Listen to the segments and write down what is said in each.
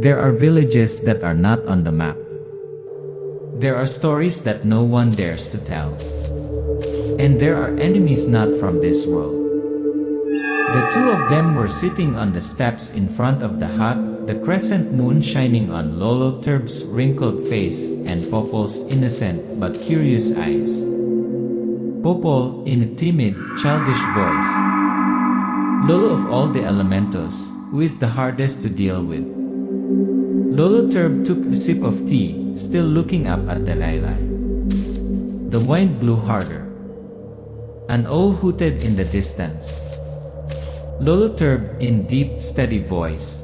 There are villages that are not on the map. There are stories that no one dares to tell. And there are enemies not from this world. The two of them were sitting on the steps in front of the hut, the crescent moon shining on Lolo Turb's wrinkled face and Popol's innocent but curious eyes. Popol, in a timid, childish voice. Lolo of all the elementos, who is the hardest to deal with? Lolo Turb took a sip of tea, still looking up at the lilac. The wind blew harder. An owl hooted in the distance. Lolo Turb, in deep, steady voice.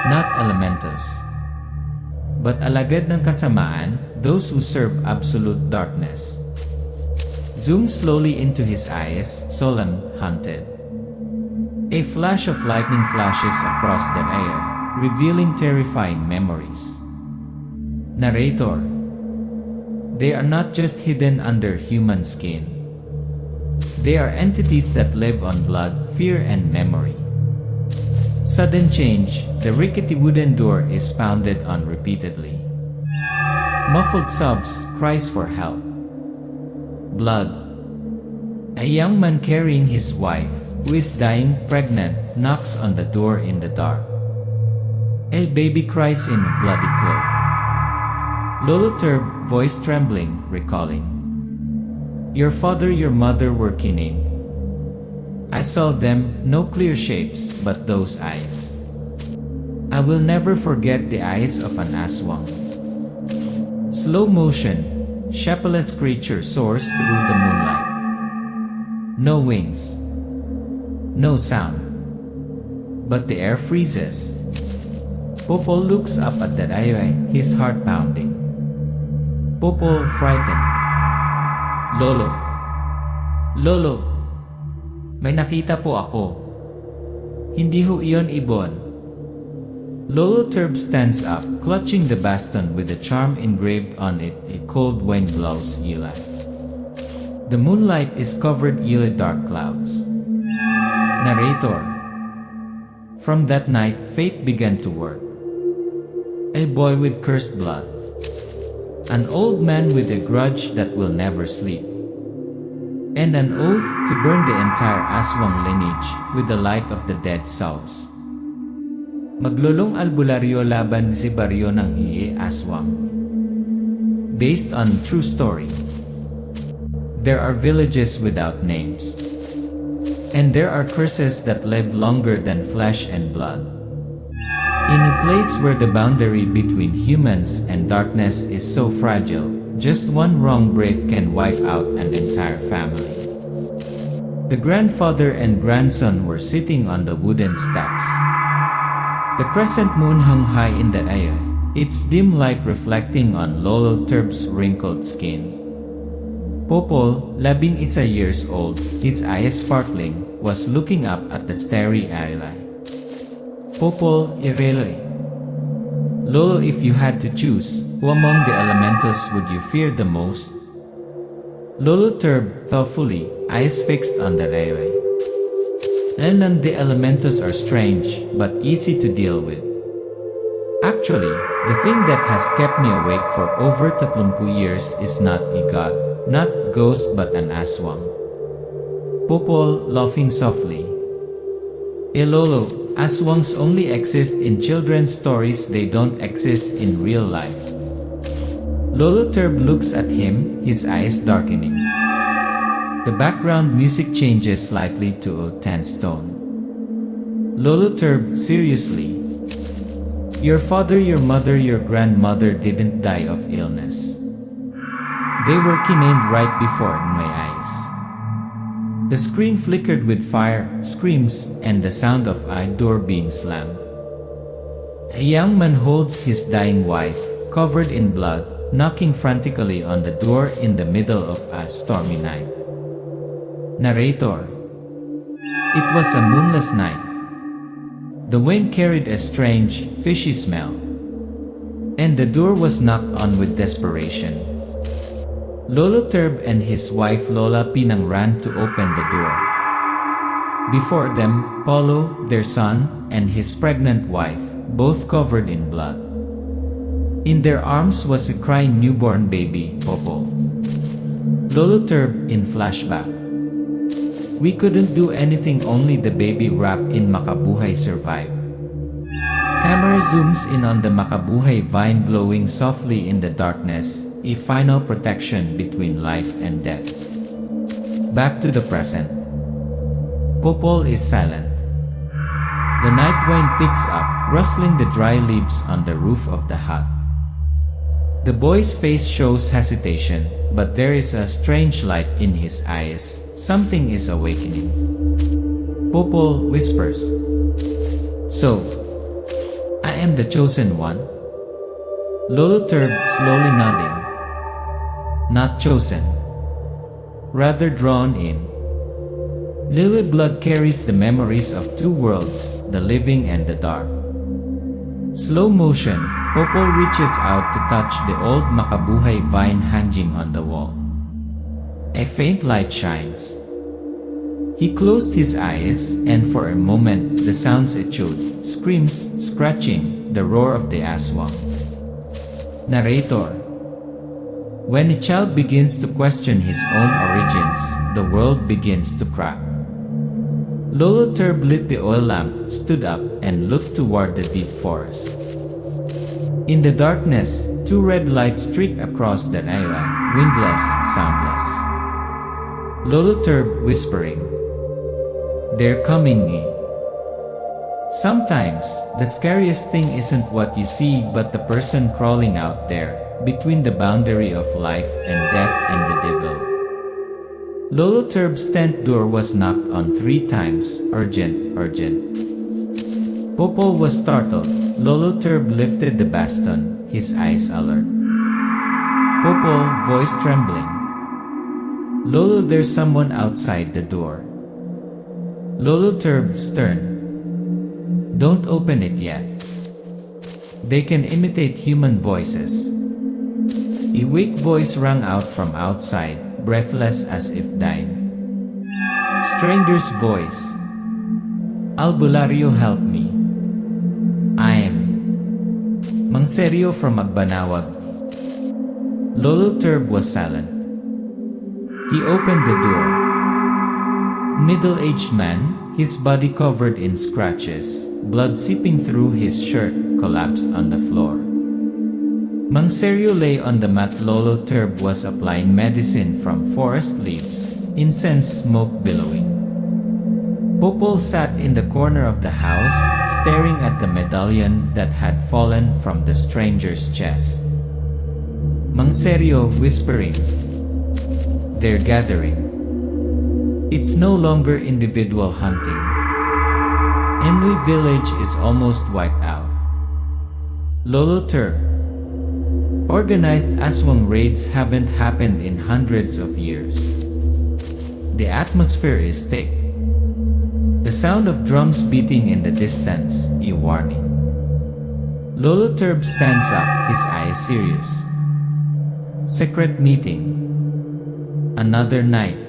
Not elementos, but alagad ng kasamaan, those who serve absolute darkness. Zoomed slowly into his eyes, solemn, haunted. A flash of lightning flashes across the air, revealing terrifying memories. Narrator. They are not just hidden under human skin. They are entities that live on blood, fear and memory. Sudden change, the rickety wooden door is pounded on repeatedly. Muffled sobs, cries for help. Blood. A young man carrying his wife, who is dying, pregnant, knocks on the door in the dark. A baby cries in a bloody clove. Lolo Turb, voice trembling, recalling. Your father, your mother were kinning. I saw them, no clear shapes, but those eyes. I will never forget the eyes of an aswang. Slow motion, shapeless creature soars through the moonlight. No wings. No sound. But the air freezes. Popol looks up at the eye, his heart pounding. Popol, frightened. Lolo. Lolo. May nakita po ako. Hindi ho iyon ibon. Lolo Turb stands up, clutching the baston with the charm engraved on it. A cold wind blows Eli. The moonlight is covered in dark clouds. Narrator. From that night, fate began to work. A boy with cursed blood. An old man with a grudge that will never sleep. And an oath to burn the entire aswang lineage with the light of the dead souls. Maglolong albularyo laban si baryo ng aswang. Based on true story. There are villages without names. And there are curses that live longer than flesh and blood. In a place where the boundary between humans and darkness is so fragile, just one wrong breath can wipe out an entire family. The grandfather and grandson were sitting on the wooden steps. The crescent moon hung high in the air, its dim light reflecting on Lolo Turb's wrinkled skin. Popol, 11 years old, his eyes sparkling, was looking up at the starry eye. Popol, irrelevant. Lolo, if you had to choose, who among the elementals would you fear the most? Lolo Turb, thoughtfully, eyes fixed on the railway. None of the elementals are strange, but easy to deal with. Actually, the thing that has kept me awake for over 30 years is not a god, not ghost but an aswang. Popol, laughing softly. Lolo, aswangs only exist in children's stories, they don't exist in real life. Lolo Turb looks at him, his eyes darkening. The background music changes slightly to a tense tone. Lolo Turb, seriously. Your father, your mother, your grandmother didn't die of illness. They were killed right before my eyes. The screen flickered with fire, screams, and the sound of a door being slammed. A young man holds his dying wife, covered in blood, knocking frantically on the door in the middle of a stormy night. Narrator. It was a moonless night. The wind carried a strange, fishy smell. And the door was knocked on with desperation. Lolo Turb and his wife Lola Pinang ran to open the door. Before them, Paulo, their son, and his pregnant wife, both covered in blood. In their arms was a crying newborn baby, Popol. Lolo Turb, in flashback. We couldn't do anything, only the baby wrapped in Makabuhay survived. Camera zooms in on the Makabuhay vine glowing softly in the darkness, a final protection between life and death. Back to the present. Popol is silent. The night wind picks up, rustling the dry leaves on the roof of the hut. The boy's face shows hesitation, but there is a strange light in his eyes. Something is awakening. Popol whispers, "So, I am the chosen one?" Lolo Turb slowly nodding. "Not chosen. Rather drawn in. Lily blood carries the memories of two worlds, the living and the dark." Slow motion, Popol reaches out to touch the old Makabuhay vine hanging on the wall. A faint light shines. He closed his eyes, and for a moment the sounds echoed, screams, scratching, the roar of the Aswang. Narrator. When a child begins to question his own origins, the world begins to crack. Lolo Turb lit the oil lamp, stood up, and looked toward the deep forest. In the darkness, two red lights streaked across the naira, windless, soundless. Lolo Turb whispering, "They're coming in." Sometimes, the scariest thing isn't what you see but the person crawling out there, between the boundary of life and death and the devil. Lolo Turb's tent door was knocked on 3 times, urgent, urgent. Popol was startled. Lolo Turb lifted the baston, his eyes alert. Popol, voice trembling. "Lolo, there's someone outside the door." Lolo Turb, stern. "Don't open it yet. They can imitate human voices." A weak voice rang out from outside, breathless as if dying. Stranger's voice. "Albularyo, help me. I'm Mang Seryo from Magbanawag." Lolo Turb was silent. He opened the door. Middle-aged man, his body covered in scratches, blood seeping through his shirt, collapsed on the floor. Mang Seryo lay on the mat. Lolo Turb was applying medicine from forest leaves, incense smoke billowing. Popol sat in the corner of the house, staring at the medallion that had fallen from the stranger's chest. Mang Seryo whispering, "They're gathering. It's no longer individual hunting. Enui village is almost wiped out." Lolo Turb. Organized Aswang raids haven't happened in hundreds of years. The atmosphere is thick. The sound of drums beating in the distance, a warning. Lolo Turb stands up, his eyes serious. Secret meeting. Another night.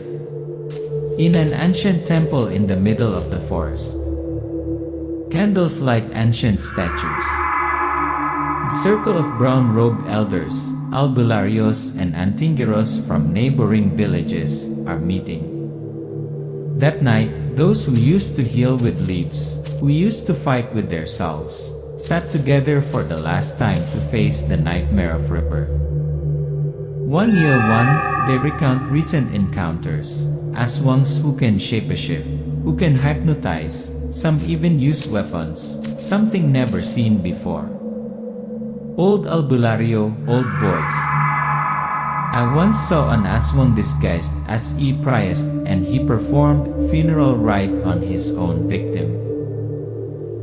In an ancient temple in the middle of the forest. Candles light ancient statues. A circle of brown-robed elders, albularyos and antingeros from neighboring villages, are meeting. That night, those who used to heal with leaves, who used to fight with their salves, sat together for the last time to face the nightmare of rebirth. 1 year 1, they recount recent encounters, Aswangs who can shape-shift, who can hypnotize, some even use weapons, something never seen before. Old Albularyo, old voice. "I once saw an Aswang disguised as a priest, and he performed funeral rite on his own victim."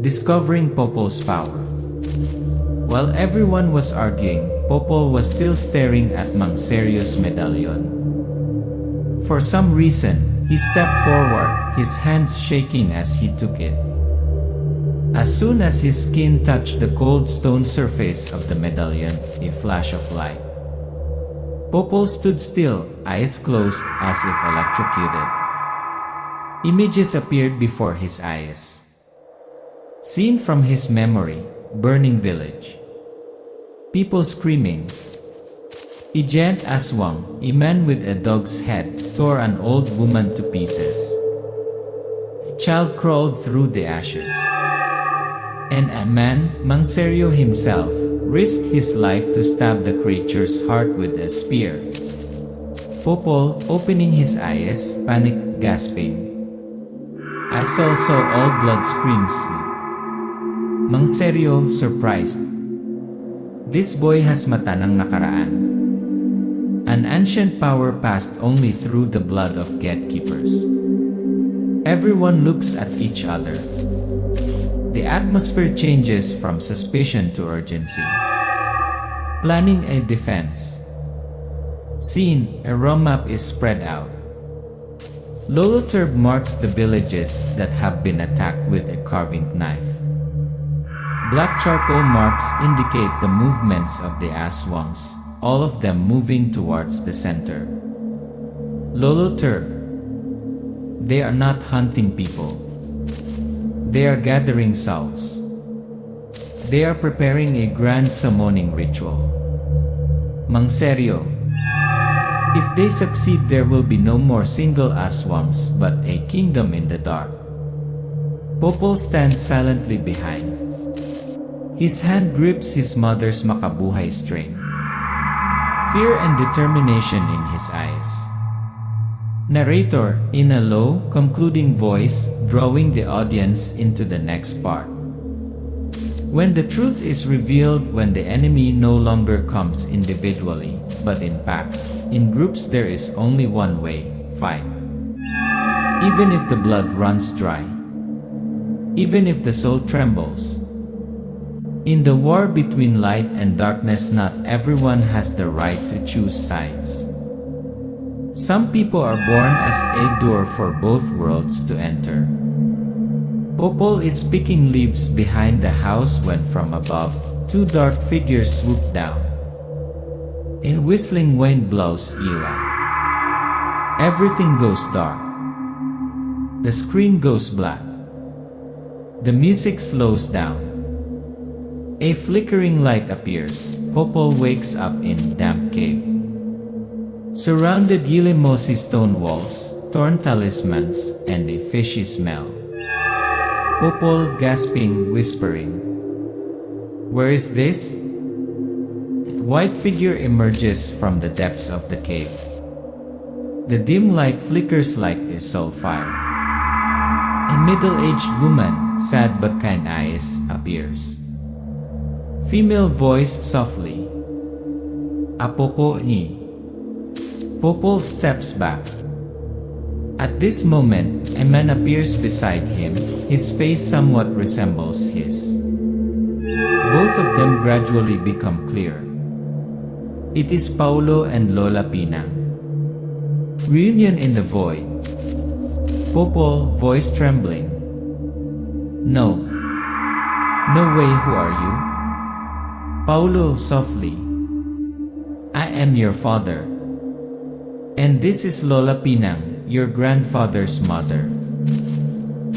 Discovering Popol's power. While everyone was arguing, Popol was still staring at Mang Seryo's medallion. For some reason, he stepped forward, his hands shaking as he took it. As soon as his skin touched the cold stone surface of the medallion, a flash of light. Popol stood still, eyes closed, as if electrocuted. Images appeared before his eyes. Seen from his memory, burning village. People screaming. A giant aswang, a man with a dog's head, tore an old woman to pieces. A child crawled through the ashes. And a man, Mangserio himself, risked his life to stab the creature's heart with a spear. Popol, opening his eyes, panicked, gasping. I saw all blood screams. Mangserio, surprised. This boy has matanang nakaraan. An ancient power passed only through the blood of gatekeepers. Everyone looks at each other. The atmosphere changes from suspicion to urgency. Planning a defense. Scene, a raw map is spread out. Loloturb marks the villages that have been attacked with a carving knife. Black charcoal marks indicate the movements of the aswangs, all of them moving towards the center. Loloturb. They are not hunting people. They are gathering souls. They are preparing a grand summoning ritual. Mangserio. If they succeed, there will be no more single aswangs but a kingdom in the dark. Popol stands silently behind. His hand grips his mother's makabuhay string. Fear and determination in his eyes. Narrator, in a low, concluding voice, drawing the audience into the next part. When the truth is revealed, when the enemy no longer comes individually, but in packs, in groups, there is only one way: fight. Even if the blood runs dry. Even if the soul trembles. In the war between light and darkness, not everyone has the right to choose sides. Some people are born as a door for both worlds to enter. Popol is picking leaves behind the house when from above, two dark figures swoop down. A whistling wind blows Eli. Everything goes dark. The screen goes black. The music slows down. A flickering light appears. Popol wakes up in damp cave. Surrounded Yilimosi stone walls, torn talismans, and a fishy smell. Popol gasping, whispering. Where is this? A white figure emerges from the depths of the cave. The dim light flickers like a soul fire. A middle-aged woman, sad but kind eyes, appears. Female voice softly. Apoko ni. Popol steps back. At this moment, a man appears beside him. His face somewhat resembles his. Both of them gradually become clear. It is Paulo and Lola Pinang. Reunion in the void. Popol, voice trembling. No. No way, who are you? Paulo softly. I am your father. And this is Lola Pinang, your grandfather's mother.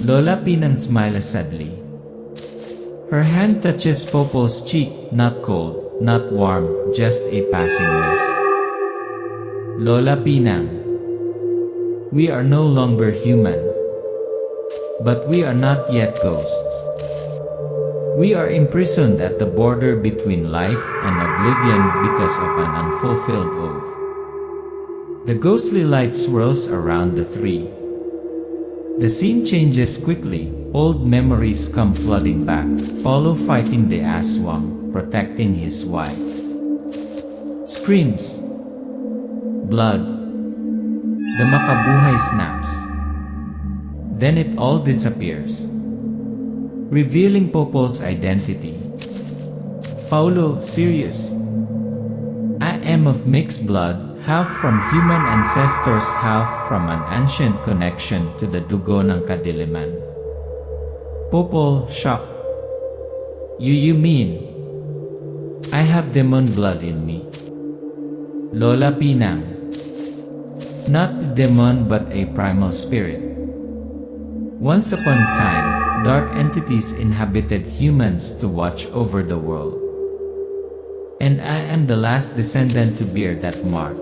Lola Pinang smiles sadly. Her hand touches Popol's cheek, not cold, not warm, just a passing mist. Lola Pinang. We are no longer human. But we are not yet ghosts. We are imprisoned at the border between life and oblivion because of an unfulfilled oath. The ghostly light swirls around the three. The scene changes quickly. Old memories come flooding back. Paulo fighting the aswang, protecting his wife. Screams. Blood. The makabuhay snaps. Then it all disappears, revealing Popol's identity. Paulo, serious. I am of mixed blood, half from human ancestors, half from an ancient connection to the dugo ng kadiliman. Popol, shocked. You mean? I have demon blood in me. Lola Pinang. Not a demon but a primal spirit. Once upon a time, dark entities inhabited humans to watch over the world. And I am the last descendant to bear that mark.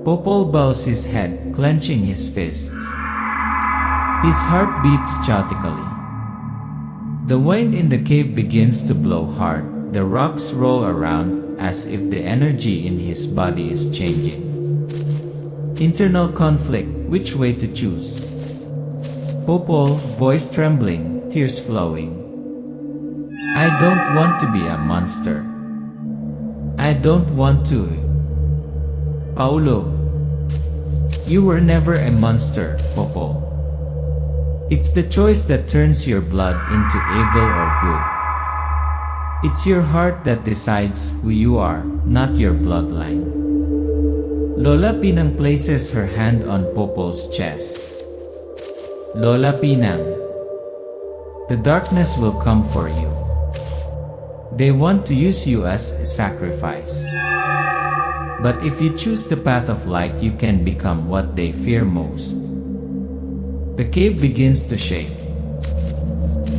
Popol bows his head, clenching his fists. His heart beats chaotically. The wind in the cave begins to blow hard. The rocks roll around as if the energy in his body is changing. Internal conflict, which way to choose? Popol, voice trembling, tears flowing. I don't want to be a monster. I don't want to. Paulo, you were never a monster, Popol. It's the choice that turns your blood into evil or good. It's your heart that decides who you are, not your bloodline. Lola Pinang places her hand on Popol's chest. Lola Pinang, the darkness will come for you. They want to use you as a sacrifice. But if you choose the path of light, you can become what they fear most. The cave begins to shake.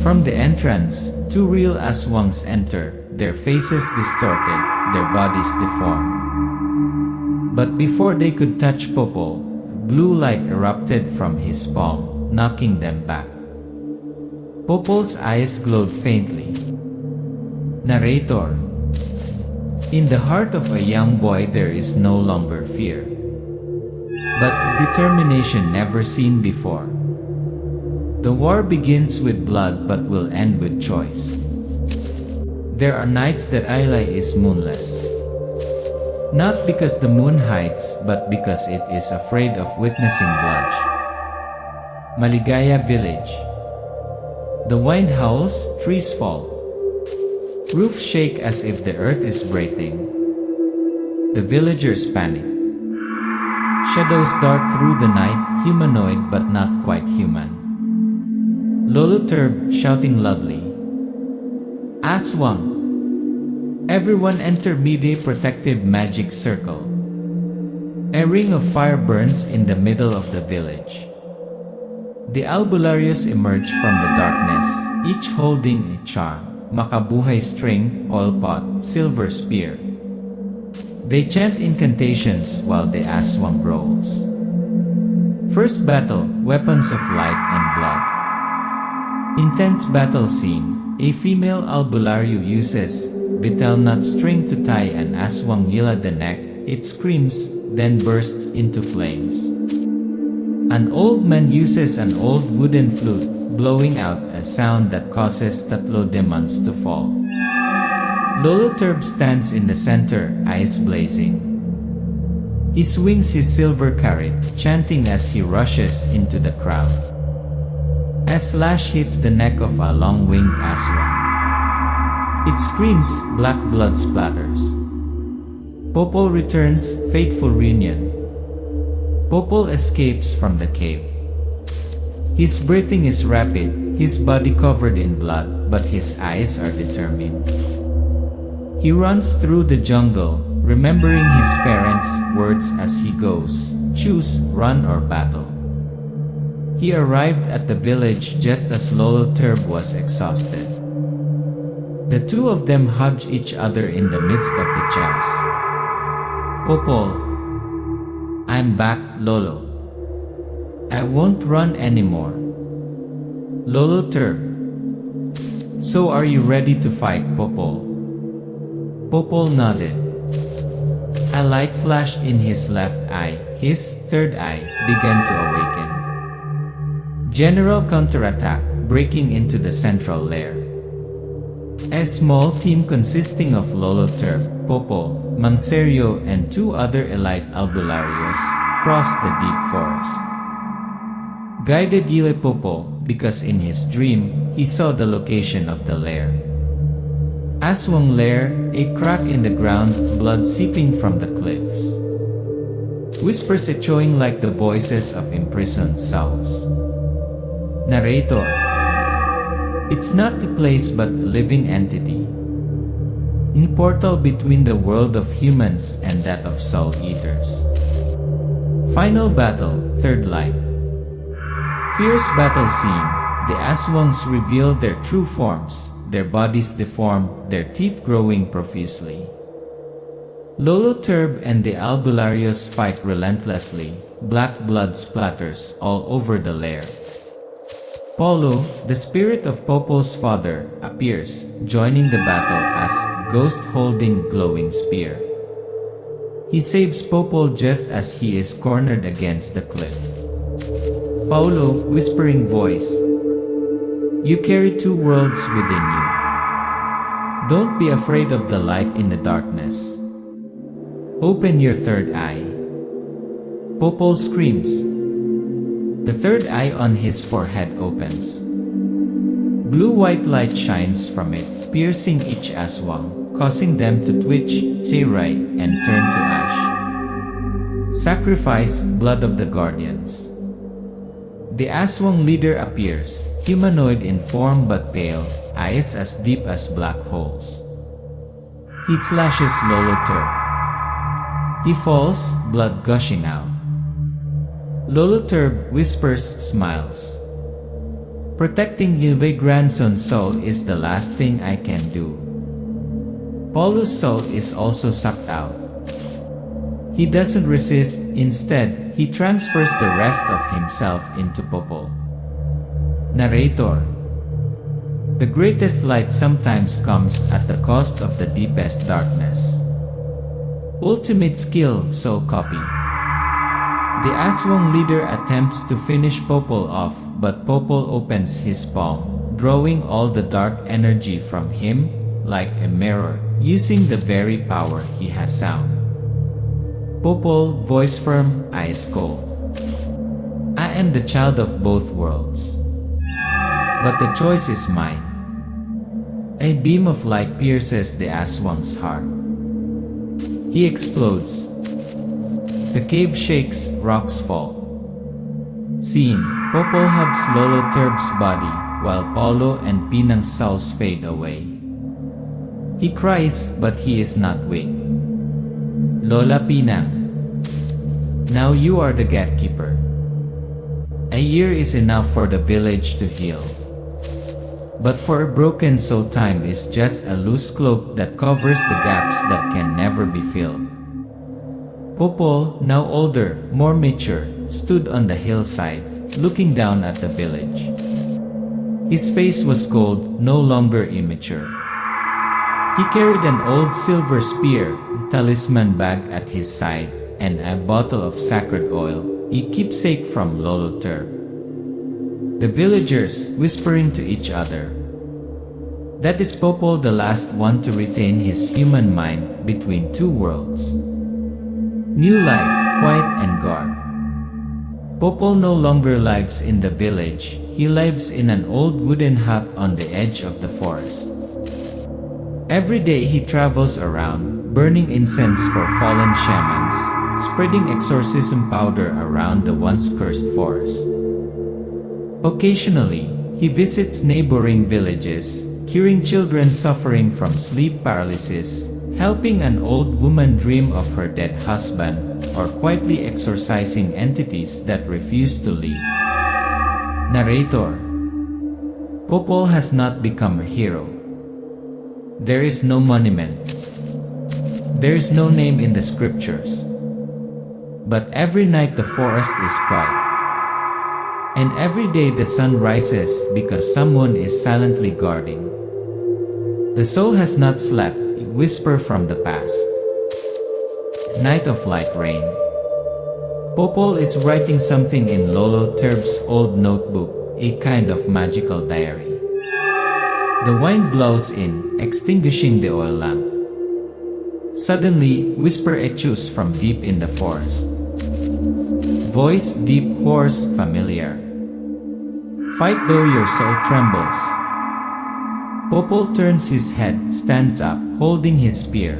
From the entrance, two real Aswangs enter, their faces distorted, their bodies deformed. But before they could touch Popol, blue light erupted from his palm, knocking them back. Popol's eyes glowed faintly. Narrator. In the heart of a young boy there is no longer fear, but a determination never seen before. The war begins with blood but will end with choice. There are nights that Ayla is moonless. Not because the moon hides, but because it is afraid of witnessing blood. Maligaya village. The wind howls, trees fall. Roofs shake as if the earth is breathing. The villagers panic. Shadows dart through the night, humanoid but not quite human. Lolo Turb shouting loudly. Aswang! Everyone enter Mide protective magic circle. A ring of fire burns in the middle of the village. The albularyos emerge from the darkness, each holding a charm. Makabuhay string, oil pot, silver spear. They chant incantations while the Aswang rolls. First battle, weapons of light and blood. Intense battle scene. A female albularyo uses betel nut string to tie an Aswang yila the neck. It screams, then bursts into flames. An old man uses an old wooden flute, blowing out a sound that causes tatlo demons to fall. Lolo Turb stands in the center, eyes blazing. He swings his silver carrot, chanting as he rushes into the crowd. A slash hits the neck of a long-winged Aswang. It screams, black blood splatters. Popol returns, fateful reunion. Popol escapes from the cave. His breathing is rapid, his body covered in blood, but his eyes are determined. He runs through the jungle, remembering his parents' words as he goes, choose, run or battle. He arrived at the village just as Lolo Turb was exhausted. The two of them hugged each other in the midst of the chaos. Popol, I'm back, Lolo. I won't run anymore. Lolo Turb. So are you ready to fight, Popol? Popol nodded. A light flashed in his left eye. His third eye began to awaken. General counterattack, breaking into the central lair. A small team consisting of Lolo Turb, Popol, Mangserio and two other elite albularyos crossed the deep forest. Guided Gile Popol because in his dream, he saw the location of the lair. Aswang lair, a crack in the ground, blood seeping from the cliffs. Whispers echoing like the voices of imprisoned souls. Narrator. It's not a place but a living entity. A portal between the world of humans and that of soul eaters. Final battle, third light. Fierce battle scene. the Aswangs reveal their true forms, their bodies deformed, their teeth growing profusely. Lolo Turb and the Albularyos fight relentlessly, black blood splatters all over the lair. Polo, the spirit of Popol's father, appears, joining the battle as ghost holding glowing spear. He saves Popol just as he is cornered against the cliff. Paulo, whispering voice, "You carry two worlds within you. Don't be afraid of the light in the darkness. Open your third eye." Popol screams. The third eye on his forehead opens. Blue-white light shines from it, piercing each Aswang, causing them to twitch, tear, and turn to ash. Sacrifice, blood of the guardians. The Aswang leader appears, humanoid in form but pale, eyes as deep as black holes. He slashes Lolo Turb. He falls, blood gushing out. Lolo Turb whispers, smiles. "Protecting Yilve's grandson's soul is the last thing I can do." Polo's soul is also sucked out. He doesn't resist, instead, he transfers the rest of himself into Popol. Narrator. The greatest light sometimes comes at the cost of the deepest darkness. Ultimate skill, so copy. The Aswang leader attempts to finish Popol off, but Popol opens his palm, drawing all the dark energy from him, like a mirror, using the very power he has sound. Popol, voice firm, eyes cold. "I am the child of both worlds. But the choice is mine." A beam of light pierces the Aswang's heart. He explodes. The cave shakes, rocks fall. Scene. Popol hugs Lolo Turb's body, while Paulo and Pinang's souls fade away. He cries, but he is not weak. "Lola Pinang, now you are the gatekeeper. A year is enough for the village to heal. But for a broken soul, time is just a loose cloak that covers the gaps that can never be filled." Popol, now older, more mature, stood on the hillside, looking down at the village. His face was cold, no longer immature. He carried an old silver spear, talisman bag at his side, and a bottle of sacred oil, a keepsake from Lolo Turb. The villagers, whispering to each other. That is Popol, the last one to retain his human mind between two worlds. New life, quiet and guard. Popol no longer lives in the village, he lives in an old wooden hut on the edge of the forest. Every day he travels around, burning incense for fallen shamans, spreading exorcism powder around the once cursed forest. Occasionally, he visits neighboring villages, curing children suffering from sleep paralysis, helping an old woman dream of her dead husband, or quietly exorcising entities that refuse to leave. Narrator. Popol has not become a hero. There is no monument. There is no name in the scriptures. But every night the forest is quiet. And every day the sun rises because someone is silently guarding. The soul has not slept, a whisper from the past. Night of light rain. Popol is writing something in Lolo Turb's old notebook, a kind of magical diary. The wind blows in, extinguishing the oil lamp. Suddenly, whisper echoes from deep in the forest. Voice deep, hoarse, familiar. Fight though your soul trembles. Popol turns his head, stands up, holding his spear.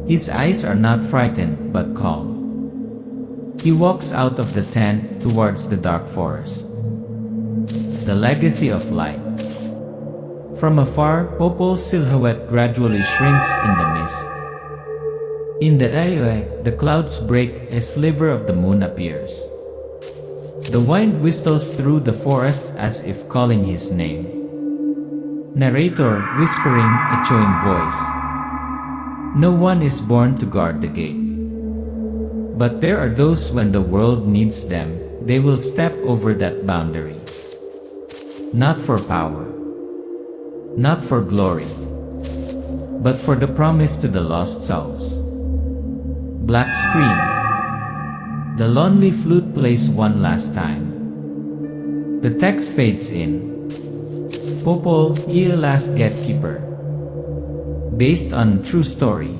His eyes are not frightened, but calm. He walks out of the tent towards the dark forest. The legacy of light. From afar, Popol's silhouette gradually shrinks in the mist. In the eye, the clouds break, a sliver of the moon appears. The wind whistles through the forest as if calling his name. Narrator whispering, echoing voice. No one is born to guard the gate. But there are those when the world needs them, they will step over that boundary. Not for power, not for glory, but for the promise to the lost souls. Black screen. The lonely flute plays one last time. The text fades in. Popol, Il Last Gatekeeper. Based on true story.